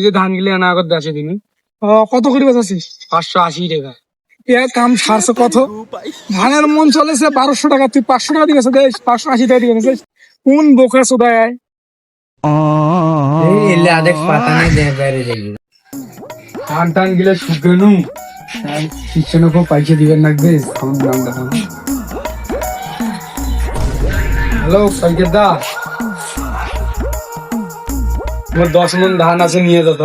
যে ধান গিলে আনা আগত দেশে দিনি কত করে বেচাছিস? 580 টাকা। এ কাম সারছে কত? ধানের মন চলেছে 1200 টাকা, তুই 500 টাকা দিয়ে দেশ, 580 টাকা দিয়ে দেশ। কোন বোকা চোদায়? এলে আদেক পাতা নেই দে বাইরে যাই। ধান টান গিলে শুকানু পিছনে খুব পয়সা দিবেন লাগবে। হ্যালো সৈকত দা, তোমার 10 মন ধান আছে, নিয়ে যেত।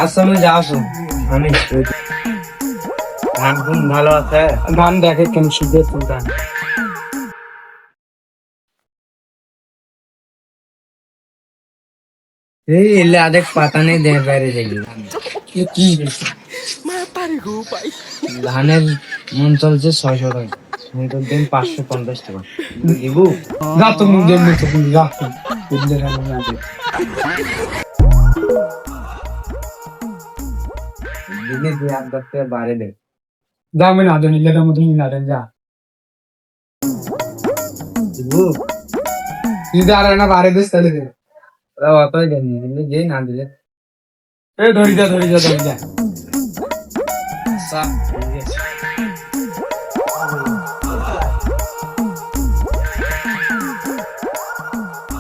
আসামে যা আসুন আমি ধান খুব ভালো আছে। ধান দেখে কেন শুকিয়ে ধান। এলে আদেক পাতা নেই দে বাইরে যাই। কি ধানের মন চলছে 600 টাকা, কুইন্টাল দিন 550 টাকা দিব। যা তুমি জন্য তুমি যা বুঝলে না আমি দিনে 2-10 টাকা বাড়ে দে। যা আমি না জানি লেদা মতো না দেন যা দিব যদি আর না বাড়ে দিস তাহলে দে। ওরা অতই দেন দিলে যে না দিলে এই ধরি যা ধরি যা ধরি যা। আচ্ছা ঠিক আছে।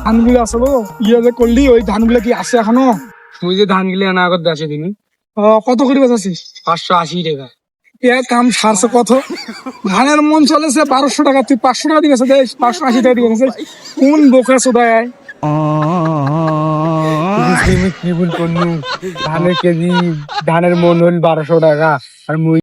ধানগুলো আছে গো, ইয়ে যে করলি ওই ধানগুলো কি আছে এখনো? তুই যে ধান গিলে আনা আগত দেশে দিনি কত করে বেচাছিস? 580 টাকা। এ কাম সারছে কত? ধানের মন চলেছে 1200 টাকা, তুই 500 টাকা দিয়ে দেশ, 580 টাকা দিয়ে দেশ। কোন বোকা চোদায়? কি ভুল করলু? ধানের কেজি ধানের মন হল 1200 টাকা আর মুই